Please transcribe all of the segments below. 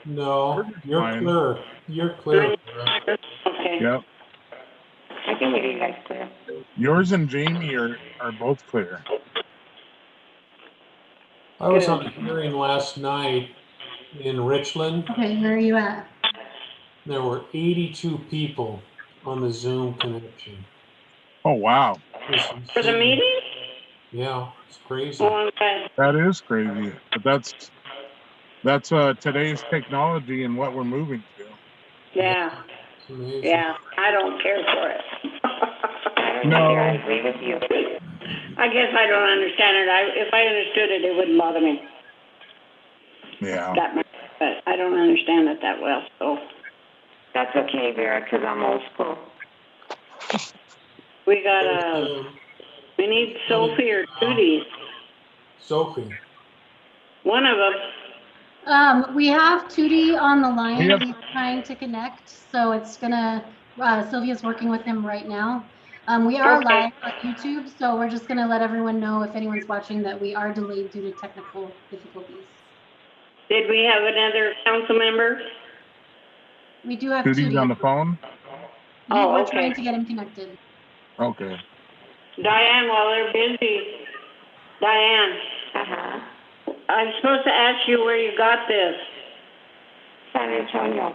No, you're Fine. clear. You're clear. Okay. Yep. I can hear you guys clear. Yours and Jamie are both clear. I was on a hearing last night in Richland. Okay, where are you at? There were 82 people on the Zoom connection. Oh, wow. It's For the insane. meeting? Yeah, it's crazy. Oh, okay. That is crazy. But that's today's technology and what we're moving to. Yeah, It's amazing. yeah. I don't care for it. No. I agree with you. I guess I don't understand it. If I understood it, it wouldn't bother me Yeah. that much. But I don't understand it that well, so. That's okay, Vera, because I'm old school. We got we need Sophie or Judy. Sophie. One of them. We have Tootie on the line. Yep. He's trying to connect, so it's gonna. Sylvia's working with him right now. We are Okay. live on YouTube, so we're just gonna let everyone know if anyone's watching that we are delayed due to technical difficulties. Did we have another council member? We do have Tootie's Tootie on the phone? Oh, We're okay. trying to get him connected. Okay. Diane, while they're busy. Diane. Uh-huh. I'm supposed to ask you where you got this. San Antonio.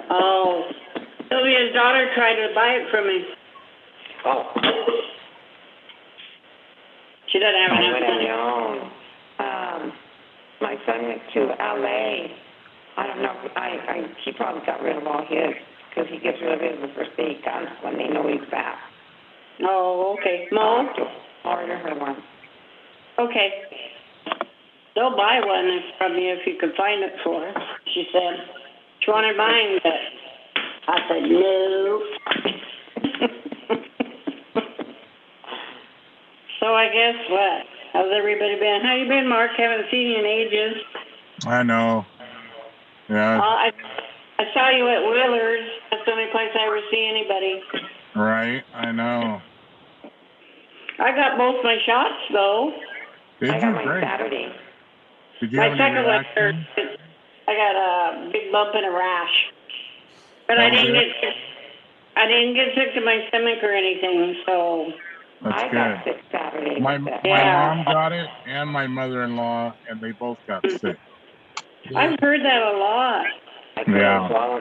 Oh. Sylvia's daughter tried to buy it from me. Oh. She doesn't have enough money. My son went to LA. I don't know. He probably got rid of all his because he gets rid of his the first day he comes when they know he's back. Oh, okay. Mo? Order her one. Okay. They'll buy one from you if you can find it for her, she said. She wanted mine, but I said no. So I guess what? How's everybody been? How you been, Mark? Haven't seen you in ages. I know. Yeah. I saw you at Wheeler's. That's the only place I ever see anybody. Right. I know. I got both my shots, though. Did I you? got mine Great. Saturday. Did you My have any second one, reaction? I got a big bump and a rash. But That I was didn't it? get sick. I didn't get sick to my stomach or anything, so. That's I good. got sick Saturday. My Yeah. mom got it and my mother-in-law, and they both got sick. I've heard that a lot. I couldn't Yeah. swallow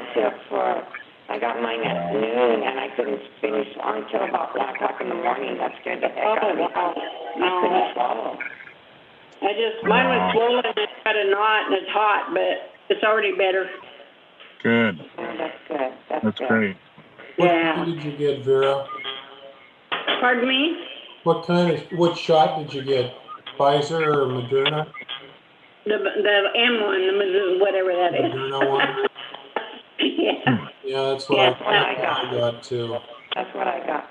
I got mine at noon, and I couldn't finish until about 1 o'clock in the morning. That scared the heck out of me. I couldn't swallow. Mine was swollen and it's got a knot and it's hot, but it's already better. Good. Oh, that's good. That's great. What kind did you get, Vera? Pardon me? What shot did you get? Pfizer or Moderna? The M1, whatever that is. Moderna one? Yeah. Yeah, that's what I got too. That's what I got.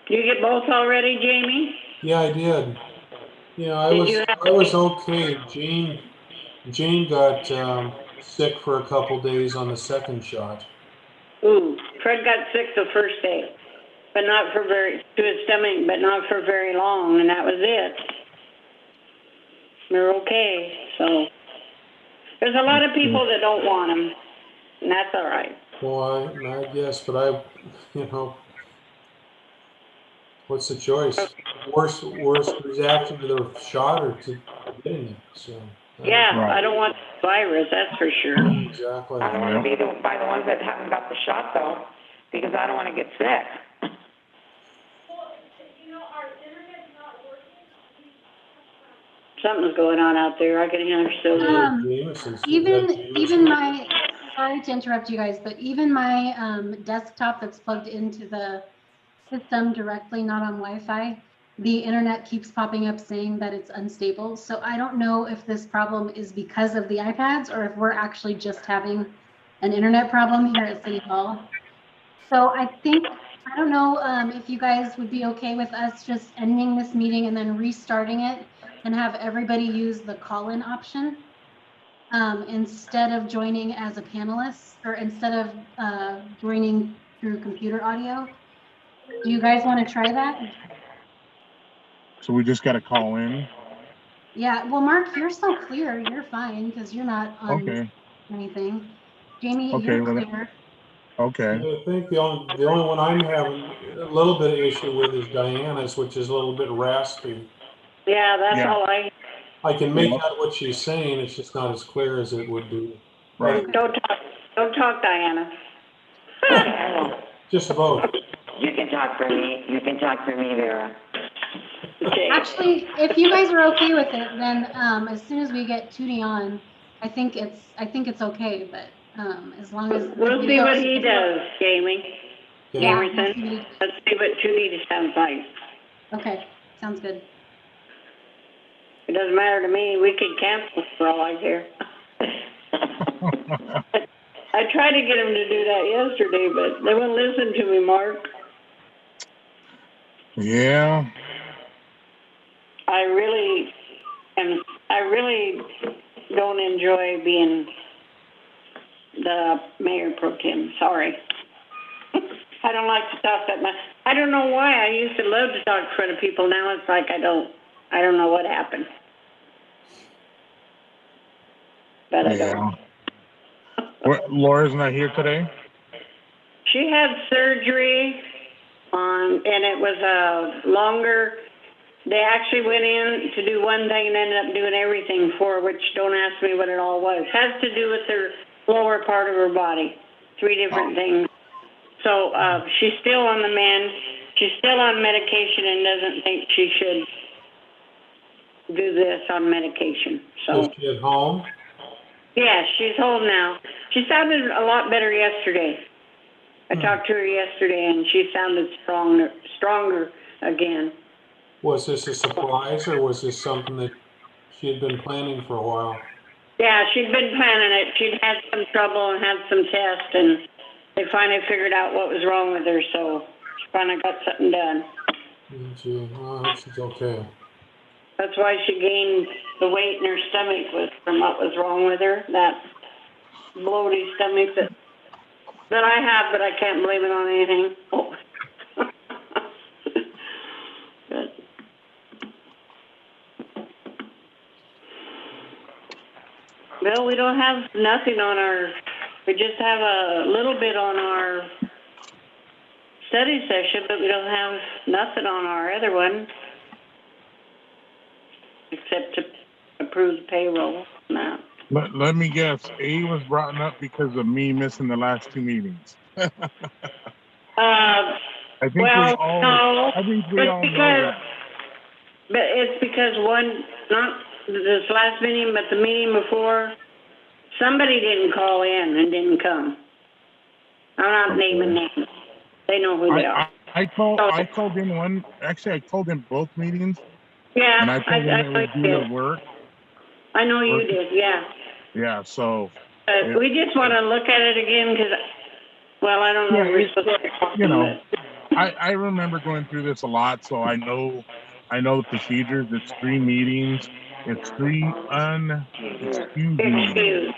You get both already, Jamie? Yeah, I did. Yeah, I was okay. Jane got sick for a couple days on the second shot. Ooh, Fred got sick the first day, but not for to his stomach, but not for very long, and that was it. We're okay, so. There's a lot of people that don't want them, and that's all right. Well, I guess, but what's the choice? Worse reaction to the shot or to getting it? So. Yeah, right. I don't want the virus, that's for sure. Exactly. I don't want to be by the ones that haven't got the shot, though, because I don't want to get sick. Something's going on out there. I can hear even my, sorry to interrupt you guys, but even my desktop that's plugged into the system directly, not on Wi-Fi, the internet keeps popping up saying that it's unstable. So I don't know if this problem is because of the iPads or if we're actually just having an internet problem here at City Hall. So I don't know if you guys would be okay with us just ending this meeting and then restarting it and have everybody use the call-in option instead of joining as a panelist or instead of joining through computer audio. Do you guys want to try that? So we just got to call in? Yeah, well, Mark, you're so clear. You're fine because you're not on. Okay. anything. Jamie, Okay, you're well, clear. okay. I think the only one I'm having a little bit of issue with is Diana's, which is a little bit raspy. Yeah, that's Yeah. all I can make Yeah. out what she's saying, it's just not as clear as it would be. Right. Don't talk, Diana. Okay, I won't. Just about. You can talk for me, Vera. Okay. Actually, if you guys are okay with it, then as soon as we get Tootie on, I think it's okay, but as long as. We'll see what he does, Jamie. Yeah. Emerson. Let's see what Judy sounds like. Okay, sounds good. It doesn't matter to me, we could cancel for all I care. I tried to get him to do that yesterday, but they wouldn't listen to me, Mark. Yeah. I really don't enjoy being the mayor pro tem, sorry. I don't like to talk that much. I don't know why, I used to love to talk in front of people, now it's like I don't know what happened. But I don't. Laura's not here today? She had surgery and it was longer. They actually went in to do one thing and ended up doing everything for her, which don't ask me what it all was. Has to do with her lower part of her body. 3 different things. So she's still on the mend. She's still on medication and doesn't think she should do this on medication. So. Is she at home? Yeah, she's home now. She sounded a lot better yesterday. I talked to her yesterday, and she sounded stronger again. Was this a surprise, or was this something that she had been planning for a while? Yeah, she'd been planning it. She'd had some trouble and had some tests, and they finally figured out what was wrong with her, so she finally got something done. Well, I hope she's okay. That's why she gained the weight in her stomach was from what was wrong with her, that bloated stomach that I have, but I can't blame it on anything. Oh. Good. Well, we don't have nothing on we just have a little bit on our study session, but we don't have nothing on our other one. Except to approve the payroll. No. Let me guess. A was brought up because of me missing the last 2 meetings. I think we all know that. But it's because not this last meeting, but the meeting before, somebody didn't call in and didn't come. I'm not naming names. They know who they are. I called in one. Actually, I called in both meetings. Yeah, and I told them it would do their work. I know you did, yeah. Yeah, so. We just want to look at it again because, well, I don't know. I remember going through this a lot, so I know the procedures. It's 3 meetings. It's 3 unexcused meetings.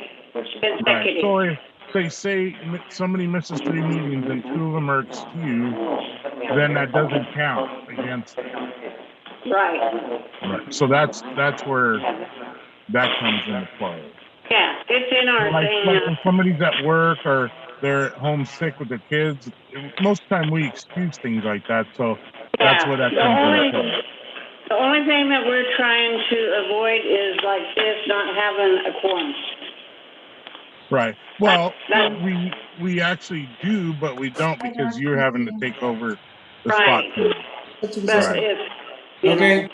Right. So if they say somebody misses 3 meetings and 2 of them are excused, then that doesn't count against them. Right. So that's where that comes into play. Yeah, it's in our thing. Like when somebody's at work or they're at home sick with their kids, most of the time we excuse things like that. So that's where that comes into play. The only thing that we're trying to avoid is like this, not having a quorum. Right. Well, we actually do, but we don't because you're having to take over the spot. But okay.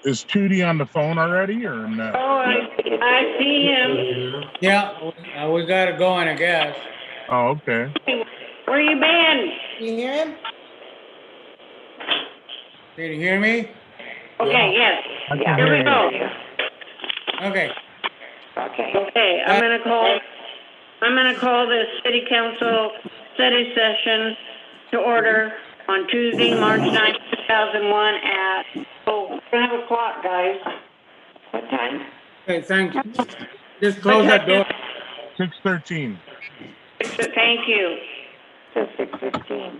Is Tootie on the phone already or no? Oh, I see him. Yeah, we got it going, I guess. Oh, okay. Where you been? You hear him? Can you hear me? Okay, yes. Yeah, here we go. Okay. Okay, I'm gonna call this city council study session to order on Tuesday, March 9th, 2001 at, we're gonna have a clock, guys. What time? Okay, thank you. Just close that door. 6:13. Thank you. 6:15.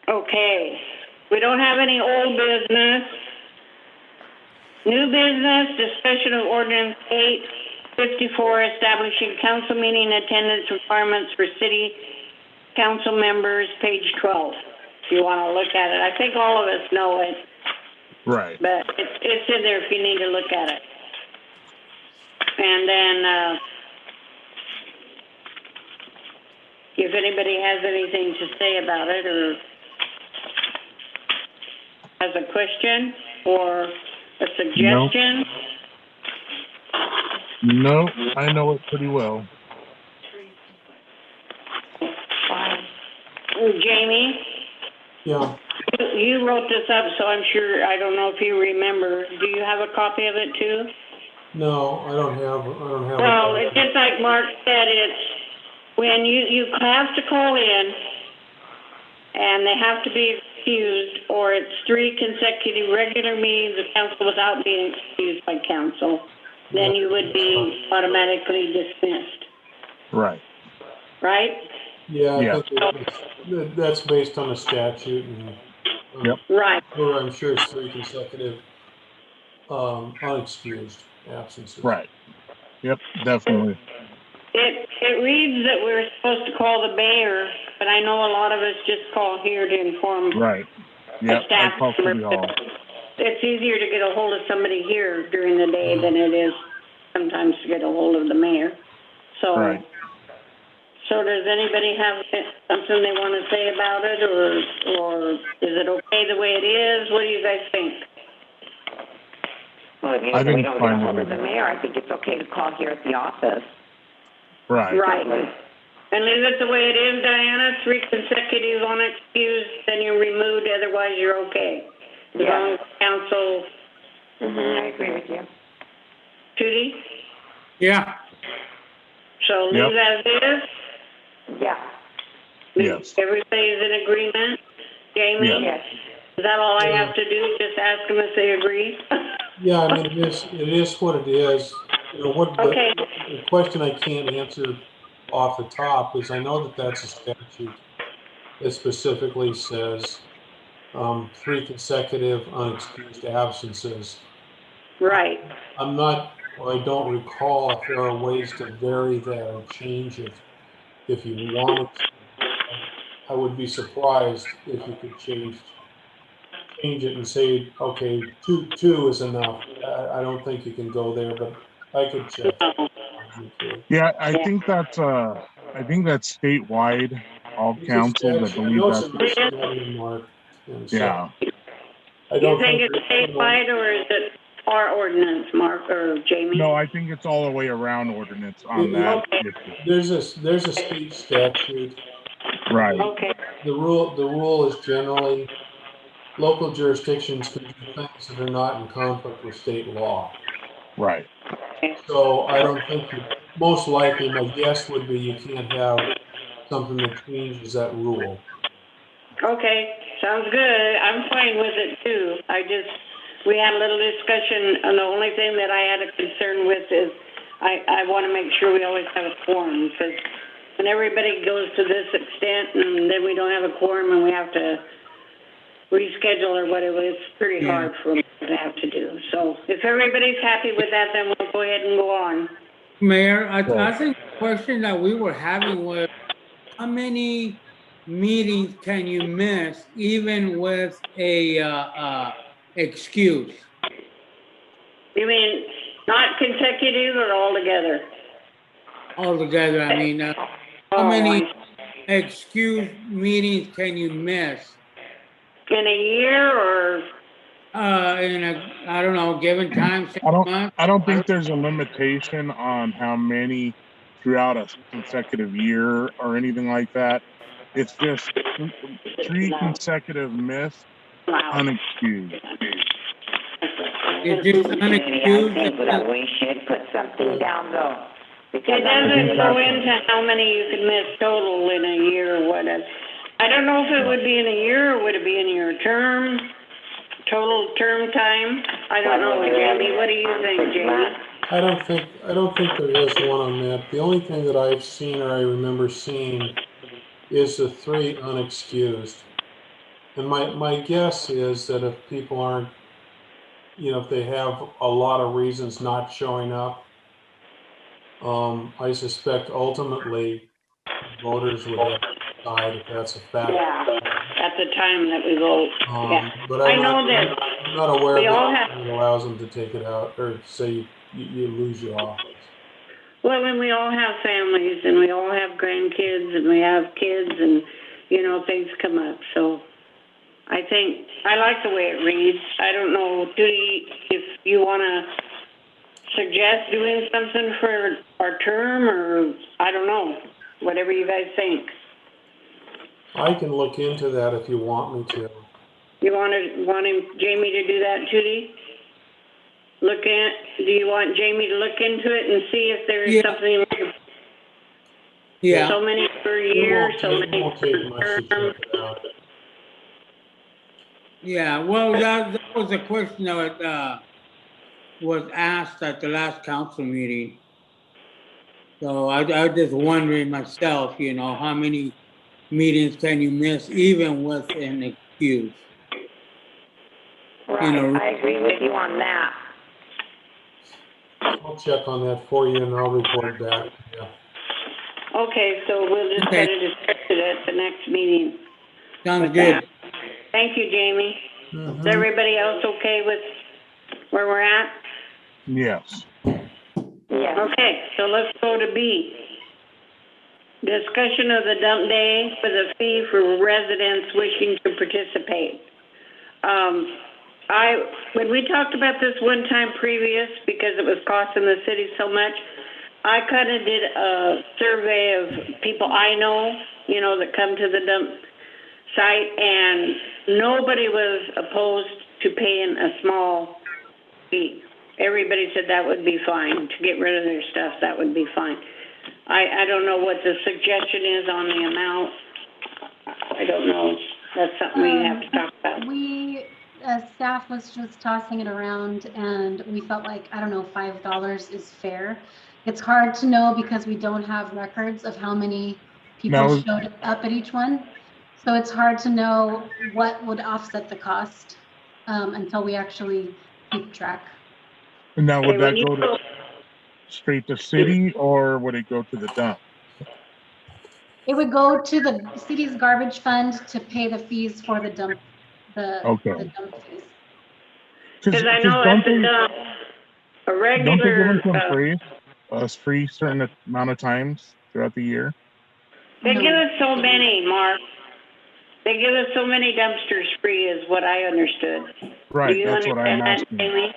Okay, we don't have any old business. New business, discussion of ordinance 8 54, establishing council meeting attendance requirements for city council members, page 12. If you want to look at it. I think all of us know it, Right. but it's in there if you need to look at it. And then, if anybody has anything to say about it or has a question or a suggestion. No, I know it pretty well. Jamie, Yeah, you wrote this up, so I'm sure, I don't know if you remember. Do you have a copy of it too? no, I don't have. Well, it's just like Mark said, it's when you have to call in and they have to be excused, or it's 3 consecutive regular meetings of council without being excused by council, then you would be automatically dismissed, Right. right? Yeah, Yeah. I think that's based on a statute and. Yep. Right. Or I'm sure it's 3 consecutive, unexcused absences. Right. Yep, definitely. It reads that we're supposed to call the mayor, but I know a lot of us just call here to inform Right. a Yep, I staff call City member. Hall. It's easier to get a hold of somebody here during the day than it is sometimes to get a hold of the mayor. So, Right. so does anybody have something they want to say about it, or is it okay the way it is? What do you guys think? Well, if I think we don't it's get a fine hold with of the it. mayor, I think it's okay to call here at the office. Right. Right. And leave it the way it is, Diana, 3 consecutive unexcused, then you're removed, otherwise you're okay. As Yeah. long as council, I agree with you. Judy? Yeah, So leave Yep. as is? Yeah. Yes. Everybody's in agreement? Jamie? Yeah. Yes. Is that all I have to do, just ask them if they agree? Yeah, I mean, it is what it is. You know, Okay. the question I can't answer off the top is I know that that's a statute that specifically says 3 consecutive unexcused absences. Right. I'm not, or I don't recall if there are ways to vary that or change it if you wanted to. I would be surprised if you could change it and say, okay, two is enough. I don't think you can go there, but I could check. Yeah, I think that's statewide, all It's a councils, I statute. I believe know it's that's, in Michigan, Mark, and so yeah. I You don't think think. it's statewide, or is it our ordinance, Mark, or Jamie? No, I think it's all the way around ordinance on that issue. There's a state statute. Right. Okay. The rule is generally local jurisdictions can do things that are not in conflict with state law. Right. So I don't think, most likely, my guess would be you can't have something that changes that rule. Okay, sounds good. I'm fine with it too. We had a little discussion, and the only thing that I had a concern with is I want to make sure we always have a quorum, because when everybody goes to this extent and then we don't have a quorum and we have to reschedule or whatever, it's pretty hard for them to have to do. So if everybody's happy with that, then we'll go ahead and go on. Mayor, I think the question that we were having was, how many meetings can you miss even with a excuse? You mean not consecutive or all together? Altogether, I mean, how many excuse meetings can you miss? In a year or? In a, I don't know, given time, 6 months? I don't think there's a limitation on how many throughout a consecutive year or anything like that. It's just 3 consecutive missed, unexcused. It's just unexcused. I think that we should put something down though. It doesn't go into how many you can miss total in a year or whatever. I don't know if it would be in a year or would it be in your term, total term time? I don't know, Jamie. What do you think, Jamie? I don't think there is one on that. The only thing that I've seen or I remember seeing is the 3 unexcused. And my guess is that if people aren't, if they have a lot of reasons not showing up, I suspect ultimately voters would have to decide if that's a fact. Yeah, at the time that we vote, yeah. But I know that I'm not aware we of all anything that allows them to take it out or say you lose your office. Well, and we all have families, and we all have grandkids, and we have kids, and, you know, things come up, so I think, I like the way it reads. I don't know, Judy, if you wanna suggest doing something for our term, or, I don't know, whatever you guys think. I can look into that if you want me to. You want Jamie to do that, Judy? Do you want Jamie to look into it and see if there's Yeah. something like Yeah, so many per It year, so won't many take much per to term? check it out. yeah, well, that was a question that, was asked at the last council meeting. So I was just wondering myself, you know, how many meetings can you miss even with an excuse? Right, know- I agree with you on that. I'll check on that for you and I'll report back. Yeah. Okay, so we'll just Okay. kind of discuss it at the next meeting. Sounds with good. that. Thank you, Jamie. Mhm. Is everybody else okay with where we're at? Yes. Yes. Okay, so let's go to B. Discussion of the dump day with a fee for residents wishing to participate. When we talked about this one time previous, because it was costing the city so much, I kind of did a survey of people I know, you know, that come to the dump site, and nobody was opposed to paying a small fee. Everybody said that would be fine, to get rid of their stuff, that would be fine. I don't know what the suggestion is on the amount. I don't know. That's something we have to talk about. We, as staff was just tossing it around and we felt like, I don't know, $5 is fair. It's hard to know because we don't have records of how many people No. showed up at each one. So it's hard to know what would offset the cost until we actually keep track. And now would Okay, when that you go to straight to city or would it go to the dump? It would go to the city's garbage fund to pay the fees for the dump, Okay. the dump fees. Because I know at don't the they, dump, a don't they give regular, them some free? Free certain amount of times throughout the year? they No. give us so many, Mark. They give us so many dumpsters free is what I understood. Do Right, you that's what I'm understand that, asking. Jamie?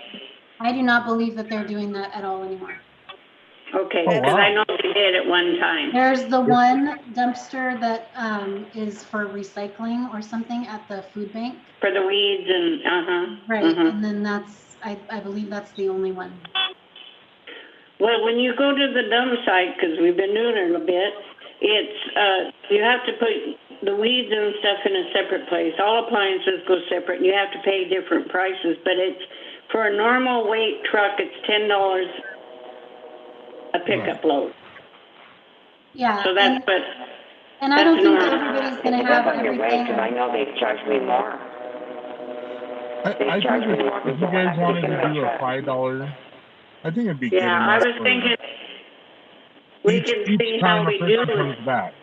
I do not believe that they're doing that at all anymore. Okay, Oh, because I wow. know they did at one time. There's the one dumpster that is for recycling or something at the food bank. For the weeds and, Right, mhm. and then that's, I believe that's the only one. Well, when you go to the dump site, because we've been doing it a bit, it's, you have to put the weeds and stuff in a separate place. All appliances go separate, and you have to pay different prices, but it's, for a normal weight truck, it's $10 a pickup load. Yeah, So that's what, and I don't think that's normal. everybody's gonna It have depends on your weight, because I everything. know they've charged me more. I think if you guys wanted to do a $5, I think it'd be good yeah, I enough was for thinking, we can see each how time a we do person it. comes back.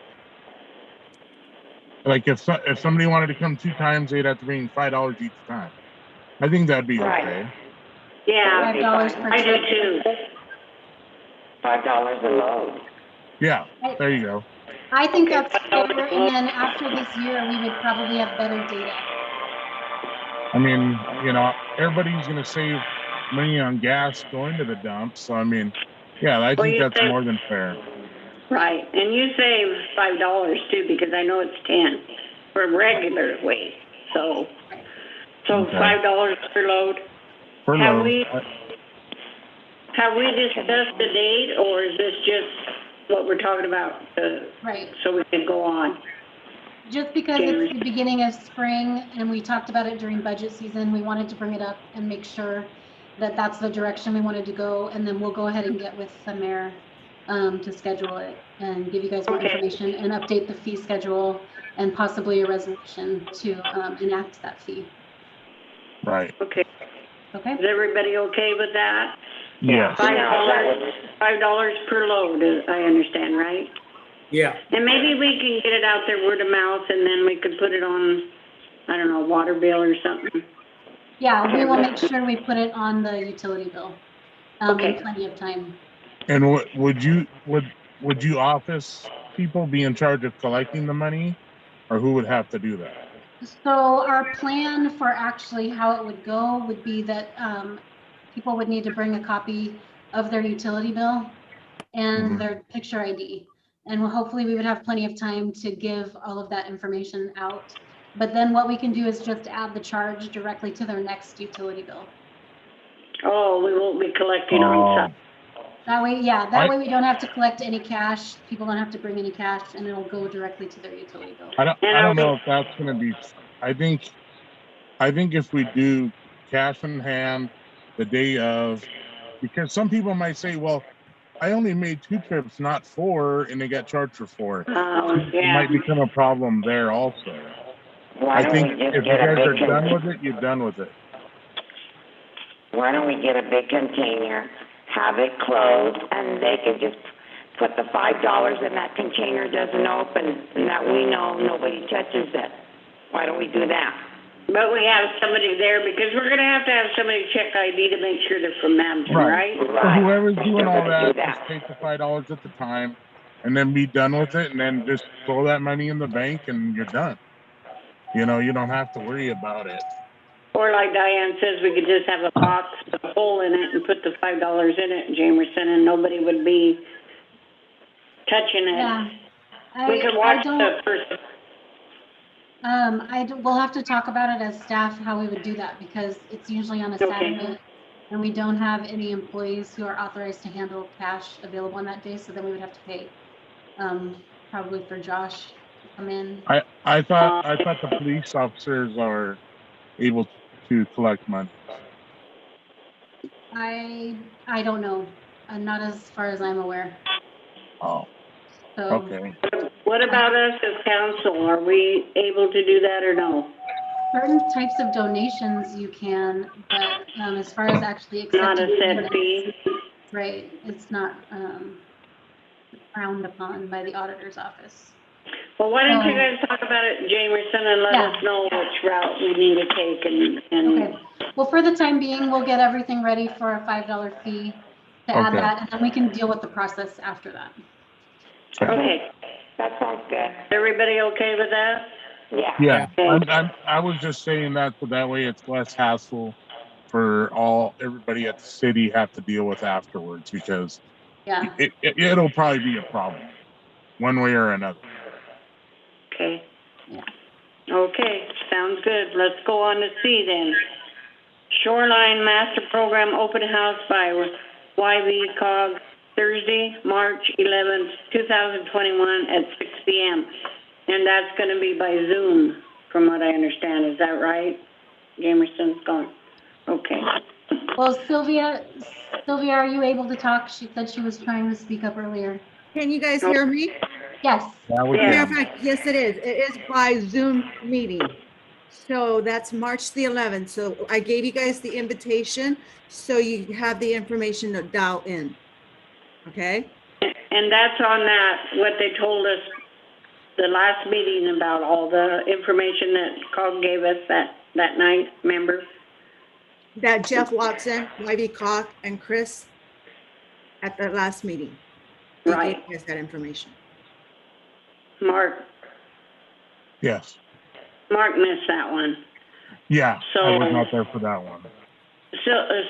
Like if somebody wanted to come 2 times, they'd have to bring $5 each time. I think that'd be Right. okay. Yeah, $5 per I do trip. too. $5 a load. Yeah, there you go. I think Okay, that's fair, and then after this year, we would probably have better data. I mean, you know, everybody's gonna save money on gas going to the dump. So I mean, yeah, I Well, think you that's said- more than fair. Right, and you save $5 too, because I know it's 10 for regular weight, so Okay. $5 per load. Per Have load. we- Have we discussed the date, or is this just what we're talking about, Right. so we can go on? Just because it's the beginning of spring and we talked about it during budget season, we wanted to bring it up and make sure that that's the direction we wanted to go. And then we'll go ahead and get with the mayor to schedule it and give you guys more Okay. information and update the fee schedule and possibly a resolution to enact that fee. Right. Okay, Okay? is everybody okay with that? Yes. $5 per load, I understand, right? Yeah. And maybe we can get it out there word of mouth and then we could put it on, I don't know, water bill or something. Yeah, we will make sure we put it on the utility bill, in Okay. plenty of time. And would you office people be in charge of collecting the money, or who would have to do that? So our plan for actually how it would go would be that people would need to bring a copy of their utility bill and Mhm. their picture ID. And hopefully we would have plenty of time to give all of that information out. But then what we can do is just add the charge directly to their next utility bill. Oh, we won't be collecting on site. That way we don't have to collect any cash. People don't have to bring any cash and it'll go directly to their utility bill. I don't know if that's gonna be, I think if we do cash in hand the day of, because some people might say, well, I only made 2 trips, not 4, and they got charged for 4. It Yeah. might become a problem there also. Why I don't think we just if you get a guys are big done with it, you're done with it. Why don't we get a big container, have it closed, and they could just put the $5 in that container, doesn't open, and that we know nobody touches it. Why don't we do that? But we have somebody there because we're gonna have to have somebody check ID to make sure they're from Mapleton, right? So whoever's doing all Everybody that, do that. just take the $5 at the time, and then be done with it, and then just throw that money in the bank, and you're done. You know, you don't have to worry about it. Or like Diane says, we could just have a box with a hole in it and put the $5 in it, Jamerson, and nobody would be touching it. Yeah. We could watch the person. We'll have to talk about it as staff, how we would do that, because it's usually on a Okay. Saturday. And we don't have any employees who are authorized to handle cash available on that day, so then we would have to pay, probably for Josh to come in. I thought the police officers are able to collect money. I don't know, not as far as I'm aware, Oh, so. okay. What about us as council? Are we able to do that or no? Certain types of donations you can, but, as far as actually Not a accepting. set payments, fee? right, it's not, frowned upon by the auditor's office. Well, why don't you guys talk about it, Jamerson, and let Yeah. us know which route we need to take and Okay, well, for the time being, we'll get everything ready for a $5 fee to add Okay. that, and then we can deal with the process after that. okay. That sounds good. Everybody okay with that? Yeah. Yeah, Okay. I was just saying that so that way it's less hassle for everybody at the city have to deal with afterwards, because Yeah, it'll probably be a problem one way or another. Okay. Yeah. Okay, sounds good. Let's go on to C then. Shoreline Master Program Open House by YV Cog, Thursday, March 11th, 2021 at 6 p.m. And that's gonna be by Zoom, from what I understand. Is that right? Jamerson's gone. Okay. well, Sylvia, are you able to talk? She said she was trying to speak up earlier. Can you guys hear me? Yes, That would Yeah. Matter of fact, yes, it is. It is by Zoom meeting. So that's March the 11th. So I gave you guys the invitation, so you have the information to dial in. Okay? And that's on that, what they told us the last meeting about all the information that Cog gave us that night, remember? That Jeff Watson, YV Cock, and Chris at the last meeting. They Right. gave us that information. Mark missed that one. Yeah, I So- was not there for that one.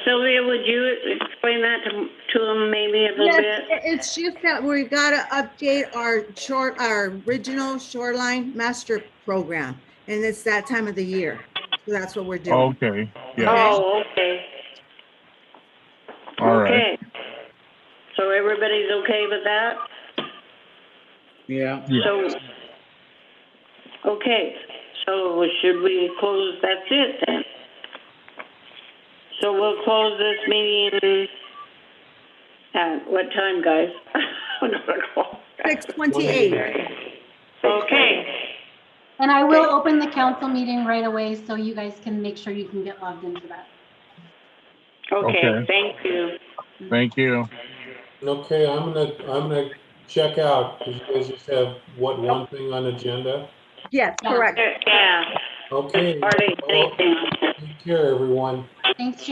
Sylvia, would you explain that to them maybe a little Yes, bit? it's just that we've got to update our original shoreline master program. And it's that time of the year. So that's what we're doing. Okay, yeah, Oh, okay. all right. Okay. So everybody's okay with that? Yeah. Yeah. So, okay, so should we close, that's it then? So we'll close this meeting at what time, guys? 6:28. Okay, and I will open the council meeting right away, so you guys can make sure you can get logged into that. okay, Okay. thank you. Thank you. Okay, I'm gonna check out, because you guys just have, what, one thing on agenda? Yes, Yeah. correct. Yeah, Okay, hardly well, anything. take care, everyone. Thanks,